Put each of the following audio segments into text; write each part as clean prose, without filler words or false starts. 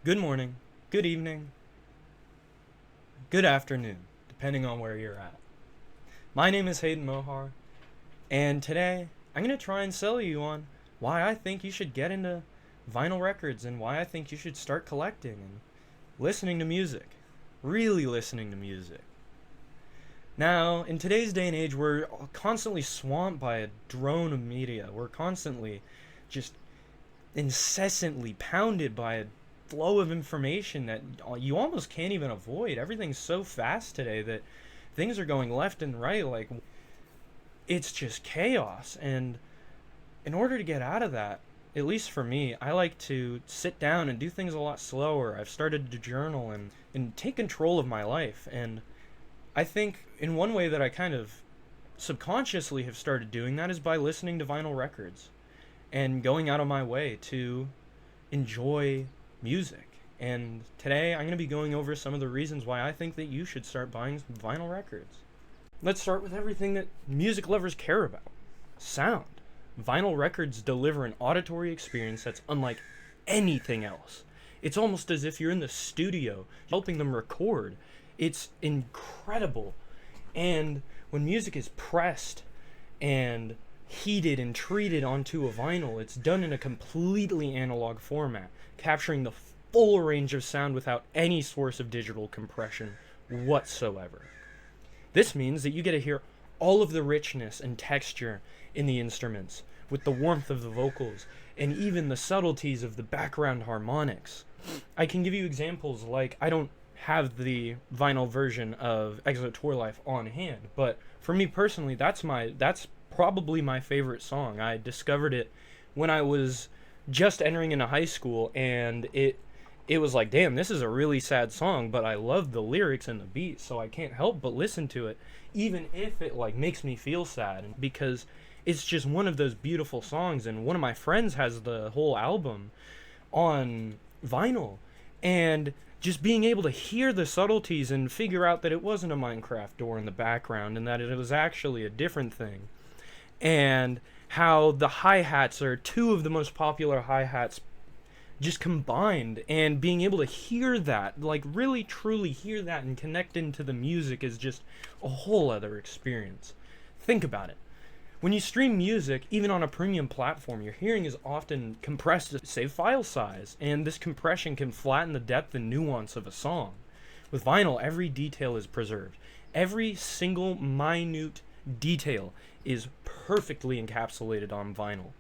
Good morning, good evening, good afternoon, depending on where you're at. My name is Hayden Mohar, and today I'm going to try and sell you on why I think you should get into vinyl records and why I think you should start collecting and listening to music. Really listening to music. Now, in today's day and age, we're constantly swamped by a drone of media. We're constantly just incessantly pounded by a flow of information that you almost can't even avoid. Everything's so fast today that things are going left and right. Like, it's just chaos. And in order to get out of that, at least for me, I like to sit down and do things a lot slower. I've started to journal and take control of my life. And I think in one way that I kind of subconsciously have started doing that is by listening to vinyl records and going out of my way to enjoy music. And today I'm going to be going over some of the reasons why I think that you should start buying vinyl records. Let's start with everything that music lovers care about: sound. Vinyl records deliver an auditory experience that's unlike anything else. It's almost as if you're in the studio helping them record. It's incredible. And when music is pressed and heated and treated onto a vinyl, it's done in a completely analog format, capturing the full range of sound without any source of digital compression whatsoever. This means that you get to hear all of the richness and texture in the instruments, with the warmth of the vocals, and even the subtleties of the background harmonics. I can give you examples like, I don't have the vinyl version of Exo Tour Life on hand, but for me personally, that's probably my favorite song. I discovered it when I was just entering into high school, and it was like, damn, this is a really sad song, but I love the lyrics and the beat, so I can't help but listen to it, even if it like makes me feel sad, because it's just one of those beautiful songs. And one of my friends has the whole album on vinyl, and just being able to hear the subtleties and figure out that it wasn't a Minecraft door in the background and that it was actually a different thing, and how the hi-hats are two of the most popular hi-hats just combined, and being able to hear that, like really truly hear that and connect into the music, is just a whole other experience. Think about it. When you stream music, even on a premium platform, your hearing is often compressed to save file size, and this compression can flatten the depth and nuance of a song. With vinyl, every detail is preserved. Every single minute detail is perfectly encapsulated on vinyl.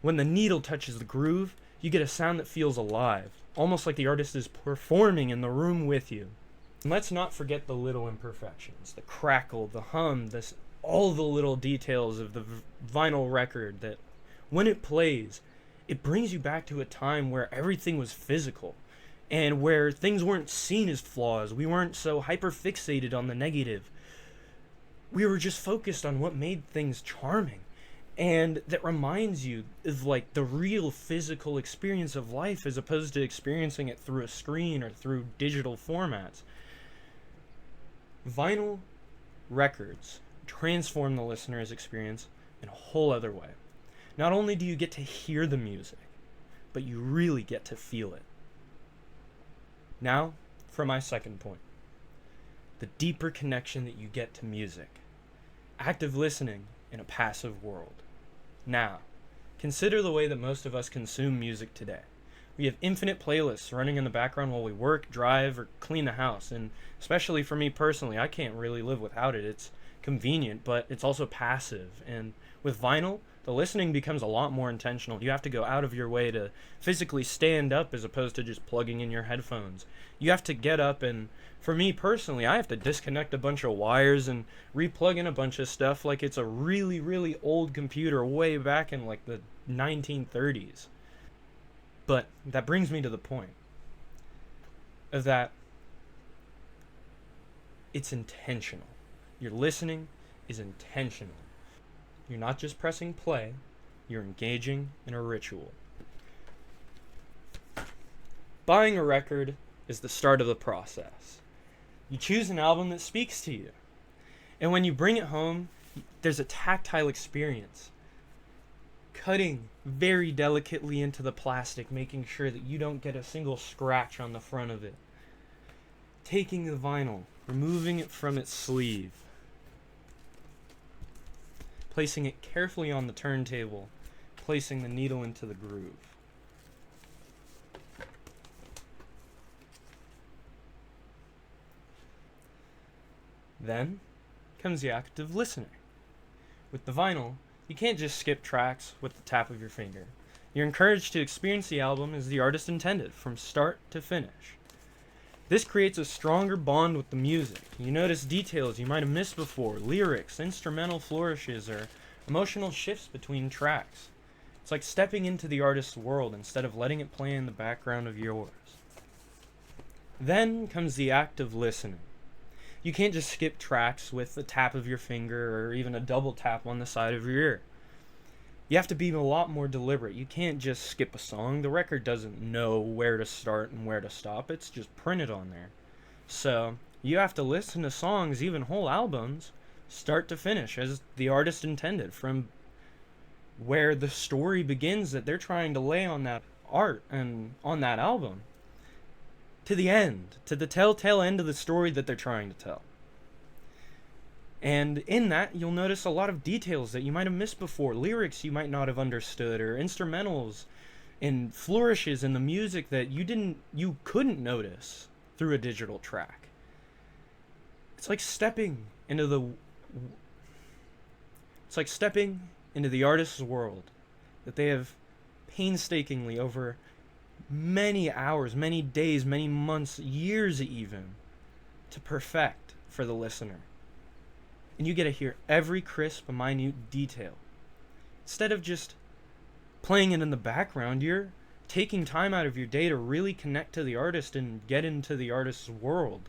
When the needle touches the groove, you get a sound that feels alive, almost like the artist is performing in the room with you. And let's not forget the little imperfections, the crackle, the hum, all the little details of the vinyl record that, when it plays, it brings you back to a time where everything was physical and where things weren't seen as flaws. We weren't so hyper fixated on the negative. We were just focused on what made things charming. And that reminds you of like the real physical experience of life, as opposed to experiencing it through a screen or through digital formats. Vinyl records transform the listener's experience in a whole other way. Not only do you get to hear the music, but you really get to feel it. Now, for my second point: the deeper connection that you get to music. Active listening in a passive world. Now, consider the way that most of us consume music today. We have infinite playlists running in the background while we work, drive, or clean the house, and especially for me personally, I can't really live without it. It's convenient, but it's also passive. And with vinyl, the listening becomes a lot more intentional. You have to go out of your way to physically stand up as opposed to just plugging in your headphones. You have to get up, and for me personally, I have to disconnect a bunch of wires and replug in a bunch of stuff like it's a really, really old computer way back in like the 1930s. But that brings me to the point of that it's intentional. Your listening is intentional. You're not just pressing play, you're engaging in a ritual. Buying a record is the start of the process. You choose an album that speaks to you. And when you bring it home, there's a tactile experience. cutting very delicately into the plastic, making sure that you don't get a single scratch on the front of it. Taking the vinyl, removing it from its sleeve, placing it carefully on the turntable, placing the needle into the groove. Then comes the act of listening. With the vinyl, you can't just skip tracks with the tap of your finger. You're encouraged to experience the album as the artist intended, from start to finish. This creates a stronger bond with the music. You notice details you might have missed before, lyrics, instrumental flourishes, or emotional shifts between tracks. It's like stepping into the artist's world instead of letting it play in the background of yours. Then comes the act of listening. You can't just skip tracks with a tap of your finger or even a double tap on the side of your ear. You have to be a lot more deliberate. You can't just skip a song. The record doesn't know where to start and where to stop. It's just printed on there. So you have to listen to songs, even whole albums, start to finish as the artist intended, from where the story begins that they're trying to lay on that art and on that album, to the end, to the telltale end of the story that they're trying to tell. And in that, you'll notice a lot of details that you might have missed before, lyrics you might not have understood, or instrumentals and flourishes in the music that you couldn't notice through a digital track. It's like stepping into the artist's world that they have painstakingly over many hours, many days, many months, years even, to perfect for the listener. And you get to hear every crisp, minute detail. Instead of just playing it in the background, you're taking time out of your day to really connect to the artist and get into the artist's world,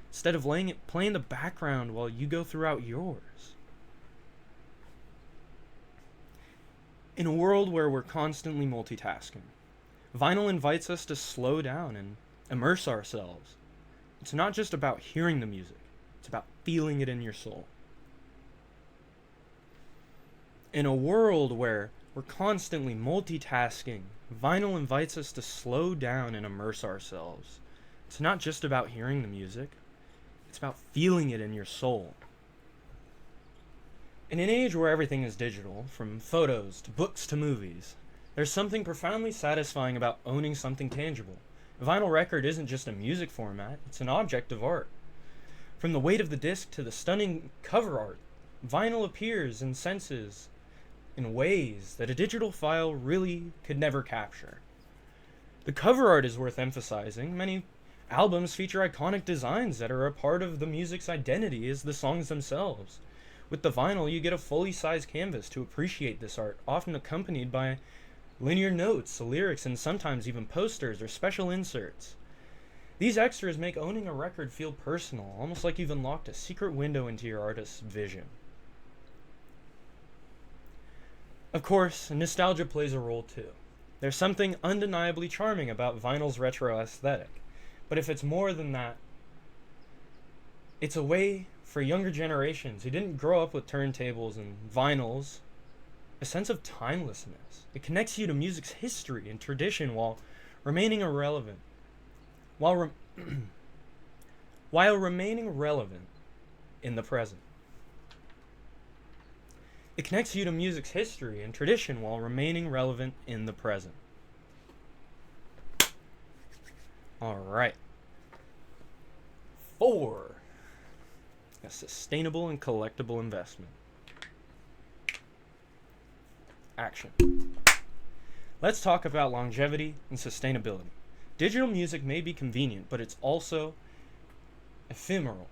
instead of playing the background while you go throughout yours. In a world where we're constantly multitasking, vinyl invites us to slow down and immerse ourselves. It's not just about hearing the music, it's about feeling it in your soul. In a world where we're constantly multitasking, vinyl invites us to slow down and immerse ourselves. It's not just about hearing the music, it's about feeling it in your soul. In an age where everything is digital, from photos to books to movies, there's something profoundly satisfying about owning something tangible. A vinyl record isn't just a music format, it's an object of art. From the weight of the disc to the stunning cover art, vinyl appears and senses in ways that a digital file really could never capture. The cover art is worth emphasizing. Many albums feature iconic designs that are a part of the music's identity as the songs themselves. With the vinyl, you get a fully sized canvas to appreciate this art, often accompanied by linear notes, lyrics, and sometimes even posters or special inserts. These extras make owning a record feel personal, almost like you've unlocked a secret window into your artist's vision. Of course, nostalgia plays a role too. There's something undeniably charming about vinyl's retro aesthetic, but if it's more than that, it's a way for younger generations who didn't grow up with turntables and vinyls a sense of timelessness. It connects you to music's history and tradition while remaining irrelevant. While remaining relevant in the present. It connects you to music's history and tradition while remaining relevant in the present. Alright. 4. A sustainable and collectible investment. Action. Let's talk about longevity and sustainability. Digital music may be convenient, but it's also ephemeral.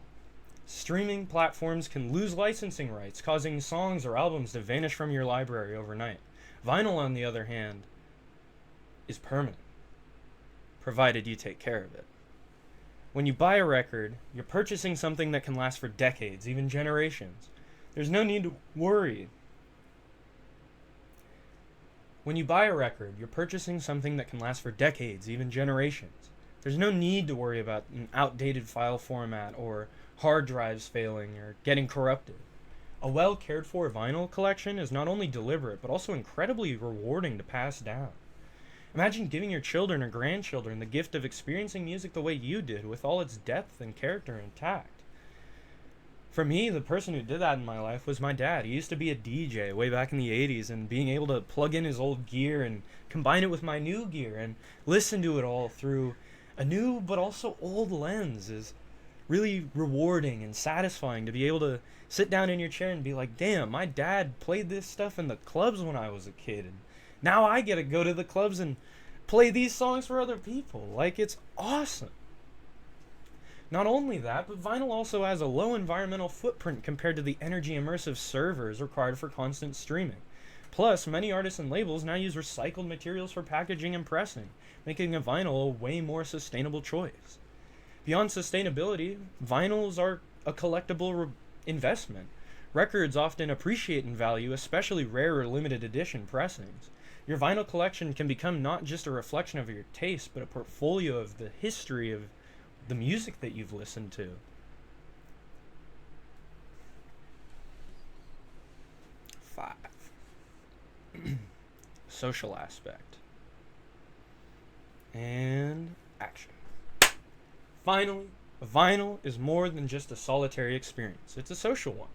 Streaming platforms can lose licensing rights, causing songs or albums to vanish from your library overnight. Vinyl, on the other hand, is permanent, provided you take care of it. When you buy a record, you're purchasing something that can last for decades, even generations. There's no need to worry. When you buy a record, you're purchasing something that can last for decades, even generations. There's no need to worry about an outdated file format or hard drives failing or getting corrupted. A well cared for vinyl collection is not only deliberate, but also incredibly rewarding to pass down. Imagine giving your children or grandchildren the gift of experiencing music the way you did, with all its depth and character intact. For me, the person who did that in my life was my dad. He used to be a DJ way back in the 80s, and being able to plug in his old gear and combine it with my new gear and listen to it all through a new but also old lens is really rewarding and satisfying to be able to sit down in your chair and be like, damn, my dad played this stuff in the clubs when I was a kid, and now I get to go to the clubs and play these songs for other people. Like, it's awesome. Not only that, but vinyl also has a low environmental footprint compared to the energy immersive servers required for constant streaming. Plus, many artists and labels now use recycled materials for packaging and pressing, making a vinyl a way more sustainable choice. Beyond sustainability, vinyls are a collectible investment. Records often appreciate in value, especially rare or limited edition pressings. Your vinyl collection can become not just a reflection of your taste, but a portfolio of the history of the music that you've listened to. 5. Social aspect. And action. Finally, a vinyl is more than just a solitary experience. It's a social one.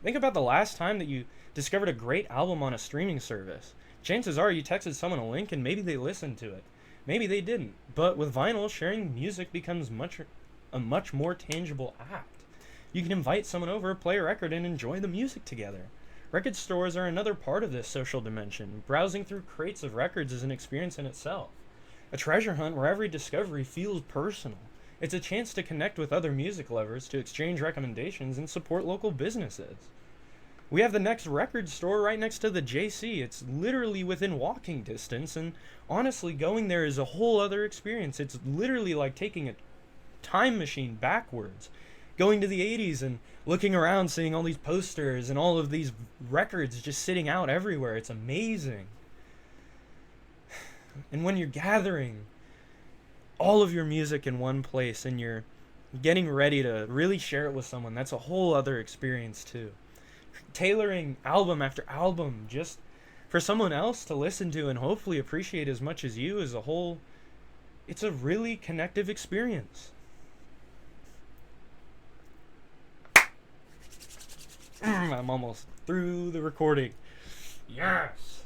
Think about the last time that you discovered a great album on a streaming service. Chances are you texted someone a link and maybe they listened to it. Maybe they didn't. But with vinyl, sharing music becomes a much more tangible act. You can invite someone over, play a record, and enjoy the music together. Record stores are another part of this social dimension. Browsing through crates of records is an experience in itself. A treasure hunt where every discovery feels personal. It's a chance to connect with other music lovers, to exchange recommendations, and support local businesses. We have the next record store right next to the JC. It's literally within walking distance, and honestly, going there is a whole other experience. It's literally like taking a time machine backwards, going to the 80s and looking around, seeing all these posters and all of these records just sitting out everywhere. It's amazing. And when you're gathering all of your music in one place and you're getting ready to really share it with someone, that's a whole other experience too. Tailoring album after album just for someone else to listen to and hopefully appreciate as much as you as a whole, it's a really connective experience. I'm almost through the recording. Yes!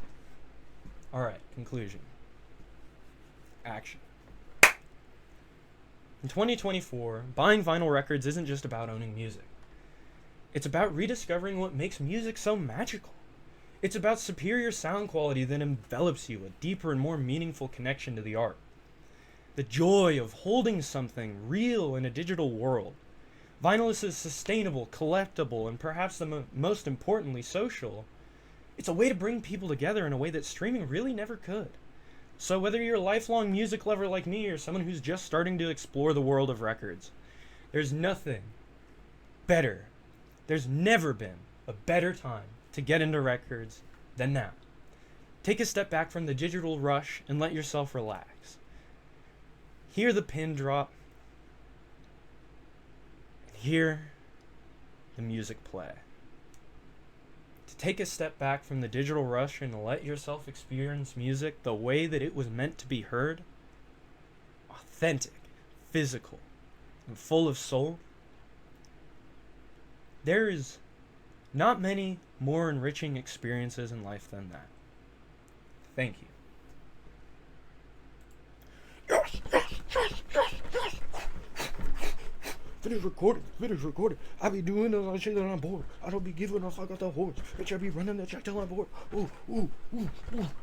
Alright, conclusion. Action. In 2024, buying vinyl records isn't just about owning music. It's about rediscovering what makes music so magical. It's about superior sound quality that envelops you, a deeper and more meaningful connection to the art. The joy of holding something real in a digital world. Vinyl is sustainable, collectible, and perhaps most importantly, social. It's a way to bring people together in a way that streaming really never could. So whether you're a lifelong music lover like me or someone who's just starting to explore the world of records, there's nothing better. There's never been a better time to get into records than now. Take a step back from the digital rush and let yourself relax. Hear the pin drop. And hear the music play. To take a step back from the digital rush and let yourself experience music the way that it was meant to be heard. Authentic, physical, and full of soul. There is not many more enriching experiences in life than that. Thank you. Yes, yes, yes, yes, yes. Finish recording. I be doing all that shit that I'm bored. I don't be giving a fuck about the horse. Bitch, I be running the check till I'm bored. Ooh.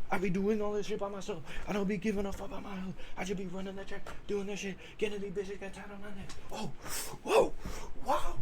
I be doing all this shit by myself. I don't be giving a fuck about my own. I just be running the check, doing this shit, getting these bitches, get tired on my neck. Oh, whoa, wow.